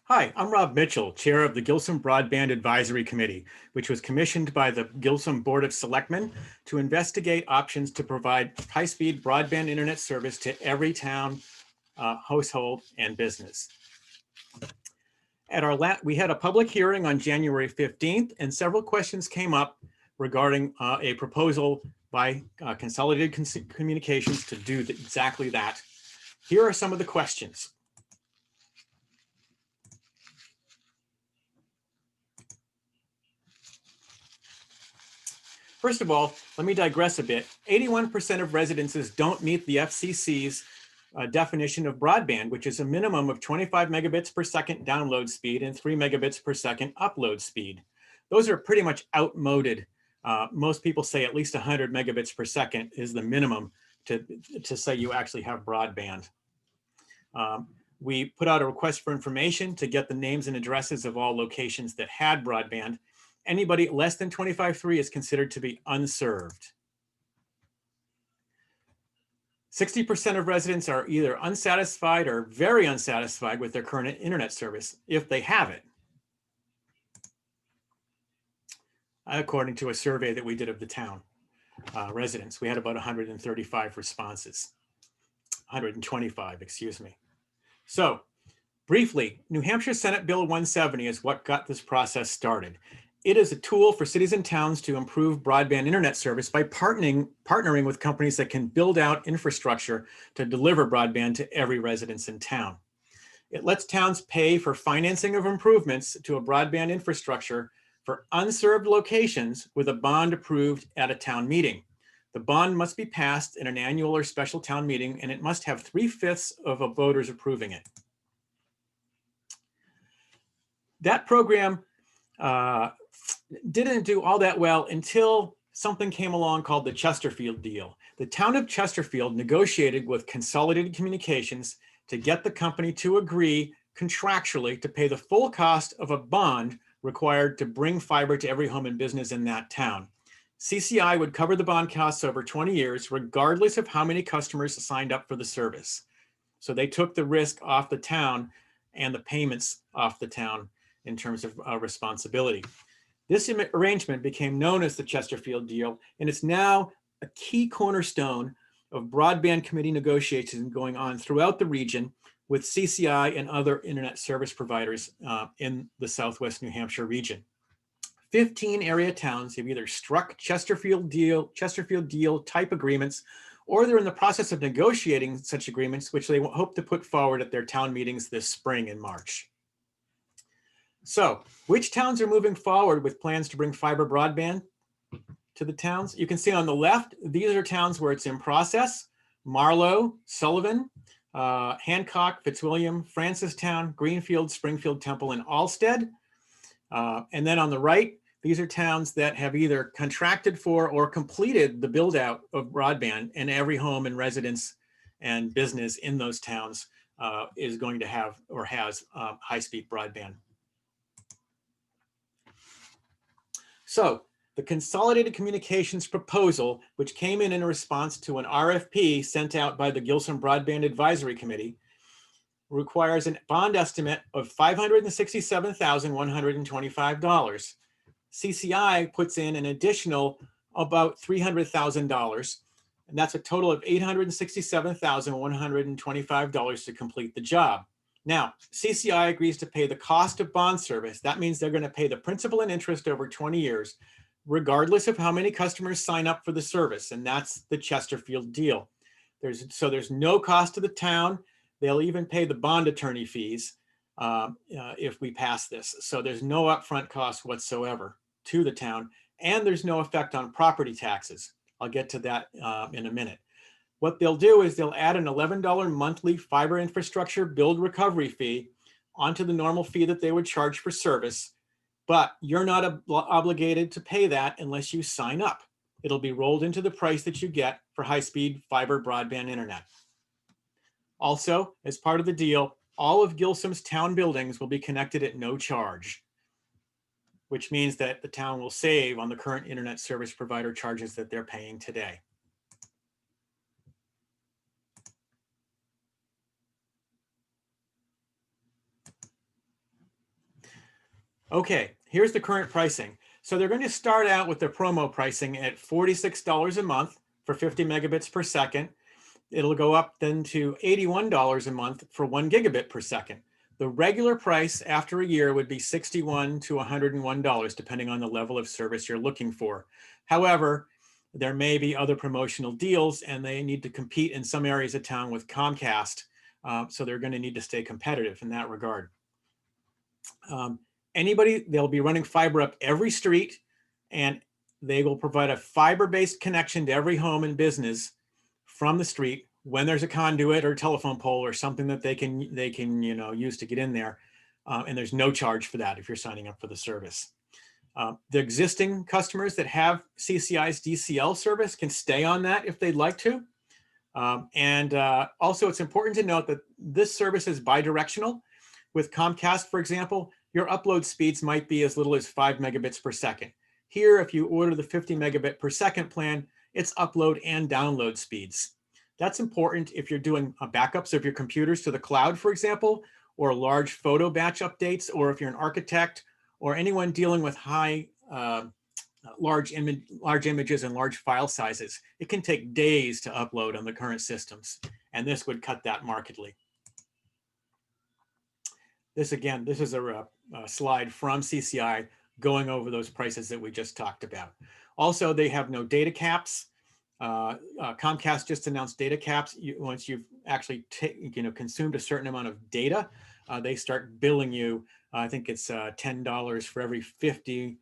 Hi, I'm Rob Mitchell, Chair of the Gilsum Broadband Advisory Committee, which was commissioned by the Gilsum Board of Selectmen to investigate options to provide high-speed broadband internet service to every town, household, and business. We had a public hearing on January 15th, and several questions came up regarding a proposal by Consolidated Communications to do exactly that. Here are some of the questions. First of all, let me digress a bit. 81% of residences don't meet the FCC's definition of broadband, which is a minimum of 25 megabits per second download speed and 3 megabits per second upload speed. Those are pretty much outmoded. Most people say at least 100 megabits per second is the minimum to say you actually have broadband. We put out a request for information to get the names and addresses of all locations that had broadband. Anybody less than 25.3 is considered to be unserved. 60% of residents are either unsatisfied or very unsatisfied with their current internet service, if they have it, according to a survey that we did of the town residents. We had about 135 responses, 125, excuse me. So briefly, New Hampshire Senate Bill 170 is what got this process started. It is a tool for cities and towns to improve broadband internet service by partnering with companies that can build out infrastructure to deliver broadband to every residence in town. It lets towns pay for financing of improvements to a broadband infrastructure for unserved locations with a bond approved at a town meeting. The bond must be passed in an annual or special town meeting, and it must have 3/5 of voters approving it. That program didn't do all that well until something came along called the Chesterfield deal. The town of Chesterfield negotiated with Consolidated Communications to get the company to agree contractually to pay the full cost of a bond required to bring fiber to every home and business in that town. CCI would cover the bond costs over 20 years, regardless of how many customers signed up for the service. So they took the risk off the town and the payments off the town in terms of responsibility. This arrangement became known as the Chesterfield deal, and it's now a key cornerstone of broadband committee negotiations going on throughout the region with CCI and other internet service providers in the Southwest New Hampshire region. 15 area towns have either struck Chesterfield deal type agreements, or they're in the process of negotiating such agreements, which they hope to put forward at their town meetings this spring in March. So, which towns are moving forward with plans to bring fiber broadband to the towns? You can see on the left, these are towns where it's in process: Marlow, Sullivan, Hancock, Fitzwilliam, Francistown, Greenfield, Springfield, Temple, and Alstead. And then on the right, these are towns that have either contracted for or completed the build out of broadband, and every home and residence and business in those towns is going to have or has high-speed broadband. So the Consolidated Communications proposal, which came in response to an RFP sent out by the Gilsum Broadband Advisory Committee, requires a bond estimate of $567,125. CCI puts in an additional about $300,000, and that's a total of $867,125 to complete the job. Now, CCI agrees to pay the cost of bond service. That means they're going to pay the principal and interest over 20 years, regardless of how many customers sign up for the service, and that's the Chesterfield deal. There's no cost to the town. They'll even pay the bond attorney fees if we pass this. So there's no upfront cost whatsoever to the town, and there's no effect on property taxes. I'll get to that in a minute. What they'll do is they'll add an $11 monthly fiber infrastructure build recovery fee onto the normal fee that they would charge for service, but you're not obligated to pay that unless you sign up. It'll be rolled into the price that you get for high-speed fiber broadband internet. Also, as part of the deal, all of Gilsum's town buildings will be connected at no charge, which means that the town will save on the current internet service provider charges that they're paying today. Okay, here's the current pricing. So they're going to start out with their promo pricing at $46 a month for 50 megabits per second. It'll go up then to $81 a month for 1 gigabit per second. The regular price after a year would be $61 to $101, depending on the level of service you're looking for. However, there may be other promotional deals, and they need to compete in some areas of town with Comcast. So they're going to need to stay competitive in that regard. They'll be running fiber up every street, and they will provide a fiber-based connection to every home and business from the street when there's a conduit or telephone pole or something that they can use to get in there. And there's no charge for that if you're signing up for the service. The existing customers that have CCI's DCL service can stay on that if they'd like to. Also, it's important to note that this service is bidirectional. With Comcast, for example, your upload speeds might be as little as 5 megabits per second. Here, if you order the 50 megabit per second plan, it's upload and download speeds. That's important if you're doing backups of your computers to the cloud, for example, or large photo batch updates, or if you're an architect or anyone dealing with large images and large file sizes. It can take days to upload on the current systems, and this would cut that markedly. This is a slide from CCI going over those prices that we just talked about. Also, they have no data caps. Comcast just announced data caps. Once you've actually consumed a certain amount of data, they start billing you. I think it's $10 for every 50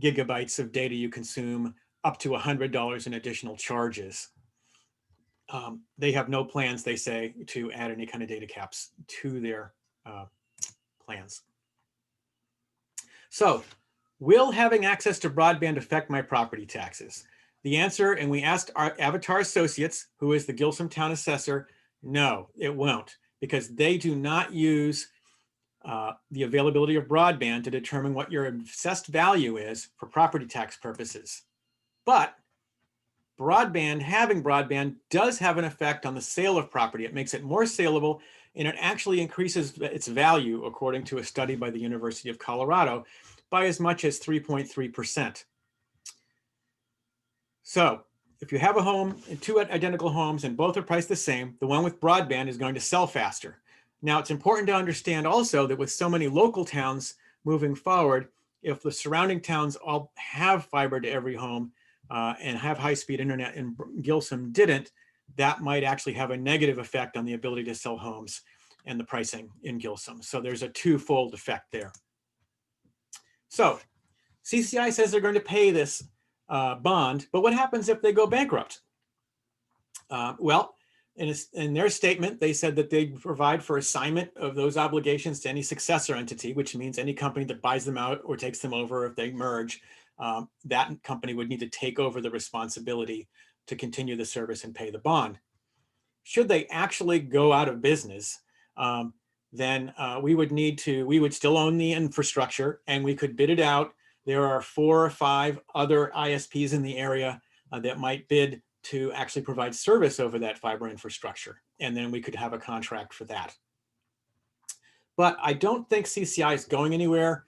gigabytes of data you consume, up to $100 in additional charges. They have no plans, they say, to add any kind of data caps to their plans. So, will having access to broadband affect my property taxes? The answer, and we asked our Avatar Associates, who is the Gilsum Town Assessor, no, it won't, because they do not use the availability of broadband to determine what your assessed value is for property tax purposes. But having broadband does have an effect on the sale of property. It makes it more saleable, and it actually increases its value, according to a study by the University of Colorado, by as much as 3.3%. So if you have a home and two identical homes and both are priced the same, the one with broadband is going to sell faster. Now, it's important to understand also that with so many local towns moving forward, if the surrounding towns all have fiber to every home and have high-speed internet and Gilsum didn't, that might actually have a negative effect on the ability to sell homes and the pricing in Gilsum. So there's a twofold effect there. So CCI says they're going to pay this bond, but what happens if they go bankrupt? Well, in their statement, they said that they provide for assignment of those obligations to any successor entity, which means any company that buys them out or takes them over if they merge, that company would need to take over the responsibility to continue the service and pay the bond. Should they actually go out of business, then we would still own the infrastructure and we could bid it out. There are 4 or 5 other ISPs in the area that might bid to actually provide service over that fiber infrastructure. And then we could have a contract for that. But I don't think CCI is going anywhere.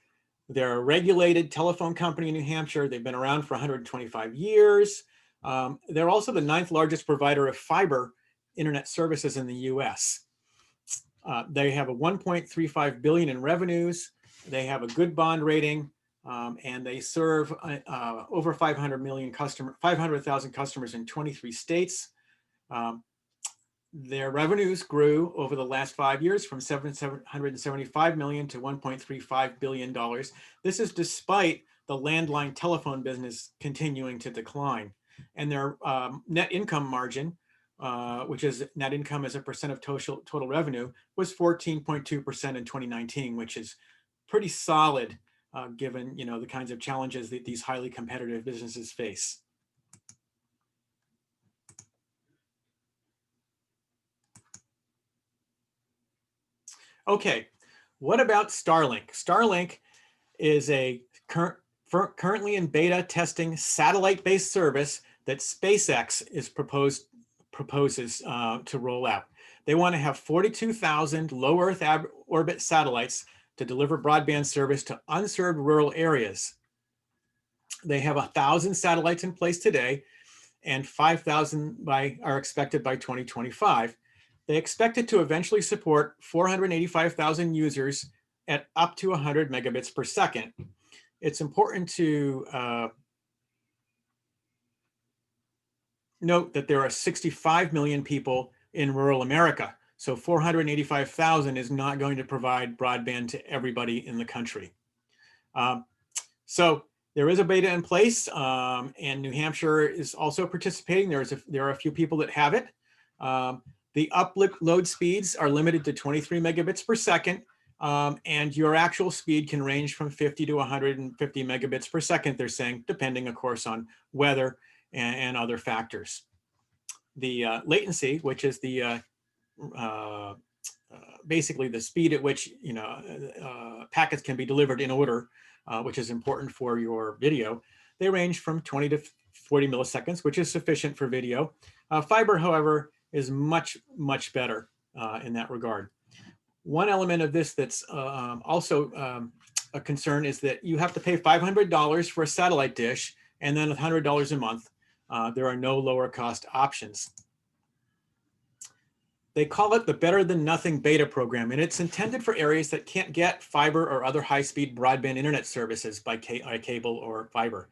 They're a regulated telephone company in New Hampshire. They've been around for 125 years. They're also the 9th largest provider of fiber internet services in the US. They have a $1.35 billion in revenues. They have a good bond rating. And they serve over 500,000 customers in 23 states. Their revenues grew over the last 5 years from $775 million to $1.35 billion. This is despite the landline telephone business continuing to decline. And their net income margin, which is net income as a percent of total revenue, was 14.2% in 2019, which is pretty solid given the kinds of challenges that these highly competitive businesses face. Okay, what about Starlink? Starlink is a currently in beta testing satellite-based service that SpaceX is proposes to roll out. They want to have 42,000 low Earth orbit satellites to deliver broadband service to unserved rural areas. They have 1,000 satellites in place today, and 5,000 are expected by 2025. They expect it to eventually support 485,000 users at up to 100 megabits per second. It's important to note that there are 65 million people in rural America. So 485,000 is not going to provide broadband to everybody in the country. So there is a beta in place, and New Hampshire is also participating. There are a few people that have it. The upload speeds are limited to 23 megabits per second, and your actual speed can range from 50 to 150 megabits per second, they're saying, depending, of course, on weather and other factors. The latency, which is the basically the speed at which packets can be delivered in order, which is important for your video, they range from 20 to 40 milliseconds, which is sufficient for video. Fiber, however, is much, much better in that regard. One element of this that's also a concern is that you have to pay $500 for a satellite dish and then $100 a month. There are no lower cost options. They call it the Better Than Nothing beta program, and it's intended for areas that can't get fiber or other high-speed broadband internet services by cable or fiber.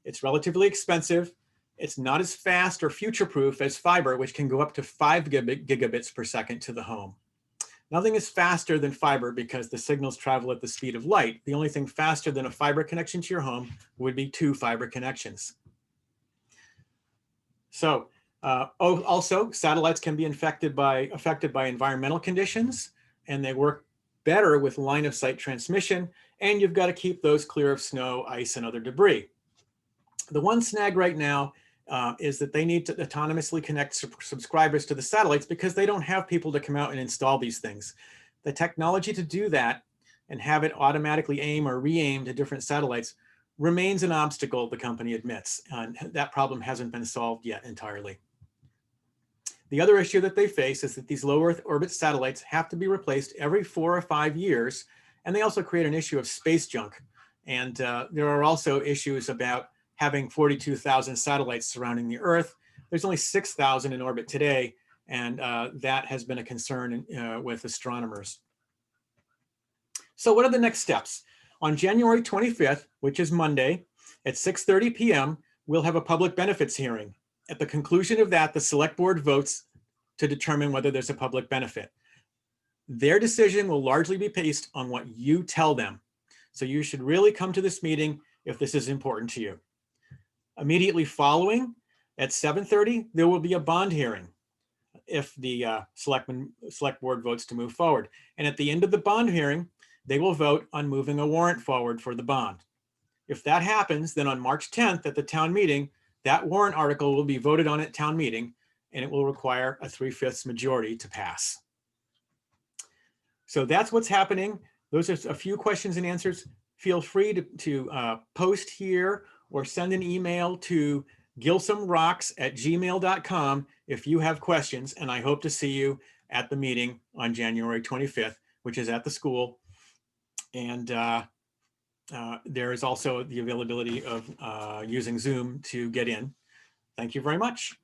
It's relatively expensive. It's not as fast or future-proof as fiber, which can go up to 5 gigabits per second to the home. Nothing is faster than fiber because the signals travel at the speed of light. The only thing faster than a fiber connection to your home would be 2 fiber connections. So also, satellites can be affected by environmental conditions, and they work better with line of sight transmission, and you've got to keep those clear of snow, ice, and other debris. The one snag right now is that they need to autonomously connect subscribers to the satellites because they don't have people to come out and install these things. The technology to do that and have it automatically aim or re-aim to different satellites remains an obstacle, the company admits, and that problem hasn't been solved yet entirely. The other issue that they face is that these low Earth orbit satellites have to be replaced every 4 or 5 years, and they also create an issue of space junk. And there are also issues about having 42,000 satellites surrounding the Earth. There's only 6,000 in orbit today, and that has been a concern with astronomers. So what are the next steps? On January 25th, which is Monday, at 6:30 p.m., we'll have a public benefits hearing. At the conclusion of that, the select board votes to determine whether there's a public benefit. Their decision will largely be based on what you tell them. So you should really come to this meeting if this is important to you. Immediately following, at 7:30, there will be a bond hearing if the select board votes to move forward. And at the end of the bond hearing, they will vote on moving a warrant forward for the bond. If that happens, then on March 10th at the town meeting, that warrant article will be voted on at town meeting, and it will require a 3/5 majority to pass. So that's what's happening. Those are a few questions and answers. Feel free to post here or send an email to gilsumrocks@gmail.com if you have questions, and I hope to see you at the meeting on January 25th, which is at the school. And there is also the availability of using Zoom to get in. Thank you very much.